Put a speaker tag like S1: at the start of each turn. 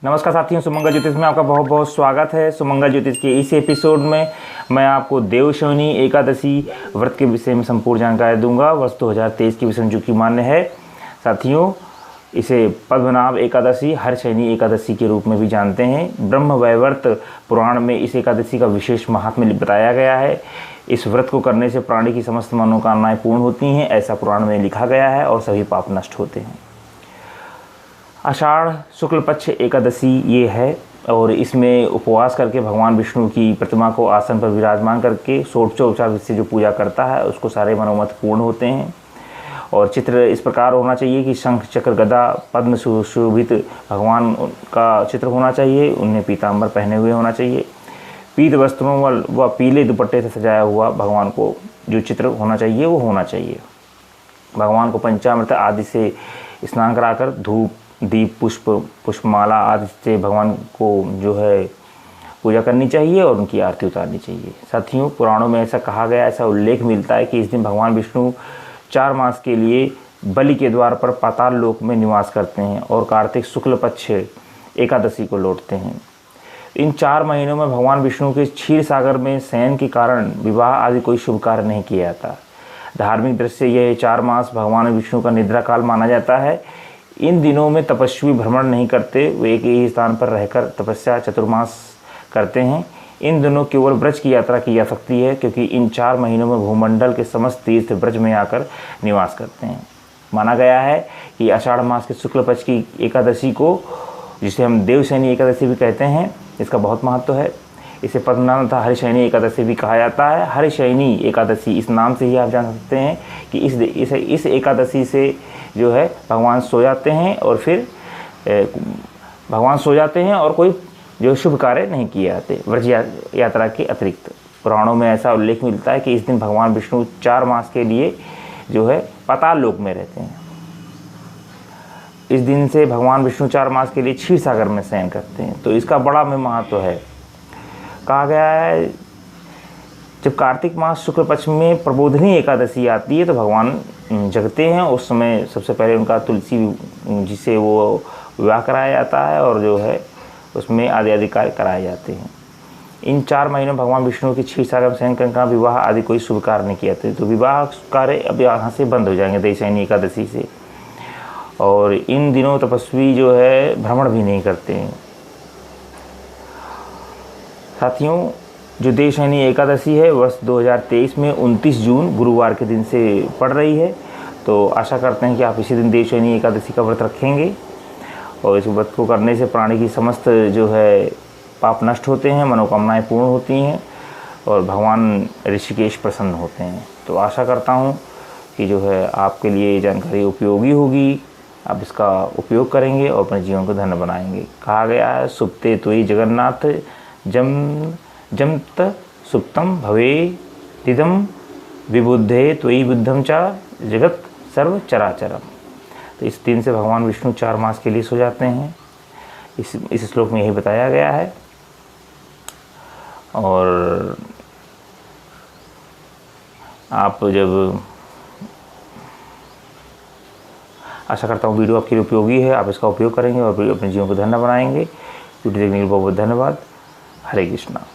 S1: नमस्कार साथियों, सुमंगल ज्योतिष में आपका बहुत बहुत स्वागत है। सुमंगल ज्योतिष के इस एपिसोड में मैं आपको देवशयनी एकादशी व्रत के विषय में संपूर्ण जानकारी दूंगा। वर्ष 2023 की विषय जो कि मान्य है। साथियों, इसे पद्मनाभ एकादशी, हरशयनी एकादशी के रूप में भी जानते हैं। ब्रह्म वैवर्त पुराण में इस एकादशी का विशेष महात्म्य बताया गया है। इस व्रत को करने से प्राणी की समस्त मनोकामनाएं पूर्ण होती हैं, ऐसा पुराण में लिखा गया है, और सभी पाप नष्ट होते हैं। आषाढ़ शुक्ल पक्ष एकादशी ये है, और इसमें उपवास करके भगवान विष्णु की प्रतिमा को आसन पर विराजमान करके षोडशोपचार से जो पूजा करता है उसको सारे मनोमत पूर्ण होते हैं। और चित्र इस प्रकार होना चाहिए कि शंख चक्र गदा पद्म सुशोभित भगवान का चित्र होना चाहिए। उन्हें पीताम्बर पहने हुए होना चाहिए। पीत वस्त्रों व पीले दुपट्टे से सजाया हुआ भगवान को जो चित्र होना चाहिए वो होना चाहिए। भगवान को पंचामृत आदि से स्नान कराकर धूप दीप पुष्पमाला आदि से भगवान को जो है पूजा करनी चाहिए और उनकी आरती उतारनी चाहिए। साथियों, पुराणों में ऐसा कहा गया, ऐसा उल्लेख मिलता है कि इस दिन भगवान विष्णु 4 मास के लिए बलि के द्वार पर पाताल लोक में निवास करते हैं और कार्तिक शुक्ल पक्ष एकादशी को लौटते हैं। इन 4 महीनों में भगवान विष्णु के क्षीर सागर में शयन के कारण विवाह आदि कोई शुभ कार्य नहीं किया जाता। धार्मिक दृष्टि से यह 4 मास भगवान विष्णु का निद्रा काल माना जाता है। इन दिनों में तपस्वी भ्रमण नहीं करते, वे एक ही स्थान पर रहकर तपस्या चतुर्मास करते हैं। इन दिनों केवल ब्रज की यात्रा की जा सकती है, क्योंकि इन 4 महीनों में भूमंडल के समस्त तीर्थ ब्रज में आकर निवास करते हैं। माना गया है कि आषाढ़ मास के शुक्ल पक्ष की एकादशी को, जिसे हम देवशयनी एकादशी भी कहते हैं, इसका बहुत महत्व है। इसे पद्मनाभ तथा हरशयनी एकादशी भी कहा जाता है। हरशयनी एकादशी इस नाम से ही आप जान सकते हैं कि इस एकादशी से जो है भगवान सो जाते हैं, और फिर भगवान सो जाते हैं और कोई जो शुभ कार्य नहीं किए जाते व्रज यात्रा के अतिरिक्त। पुराणों में ऐसा उल्लेख मिलता है कि इस दिन भगवान विष्णु 4 मास के लिए जो है पाताल लोक में रहते हैं। इस दिन से भगवान विष्णु 4 मास के लिए क्षीर सागर में शयन करते हैं, तो इसका बड़ा में महत्व है। कहा गया है जब कार्तिक मास शुक्ल पक्ष में प्रबोधिनी एकादशी आती है तो भगवान जगते हैं। उस समय सबसे पहले उनका तुलसी जिसे वो विवाह कराया जाता है, और जो है उसमें आदि कार्य कराए जाते हैं। इन 4 महीनों भगवान विष्णु की क्षीर सागर में शयन करने का विवाह आदि कोई शुभ कार्य नहीं किए जाते, तो विवाह कार्य अब यहाँ से बंद हो जाएंगे देवशयनी एकादशी से। और इन दिनों तपस्वी जो है भ्रमण भी नहीं करते हैं। साथियों, जो देवशयनी एकादशी है वर्ष 2023 में 29 जून गुरुवार के दिन से पड़ रही है, तो आशा करते हैं कि आप इसी दिन देवशयनी एकादशी का व्रत रखेंगे। और इस व्रत को करने से प्राणी की समस्त जो है पाप नष्ट होते हैं, मनोकामनाएं पूर्ण होती हैं, और भगवान ऋषिकेश प्रसन्न होते हैं। तो आशा करता हूँ कि जो है आपके लिए ये जानकारी उपयोगी होगी। आप इसका उपयोग करेंगे और अपने जीवन को धन्य बनाएंगे। कहा गया है, सुप्ते त्वयि जगन्नाथ जमत सुप्तम भवे तिदम विबुद्धे त्वयि बुद्धम चा जगत सर्व चराचरम। तो इस दिन से भगवान विष्णु 4 मास के लिए सो जाते हैं। इस श्लोक में यही बताया गया है। और आप जब आशा करता हूँ वीडियो आपके लिए उपयोगी है, आप इसका उपयोग करेंगे और अपने जीवन को धन्य बनाएंगे। वीडियो देखने के लिए बहुत बहुत धन्यवाद। हरे कृष्णा।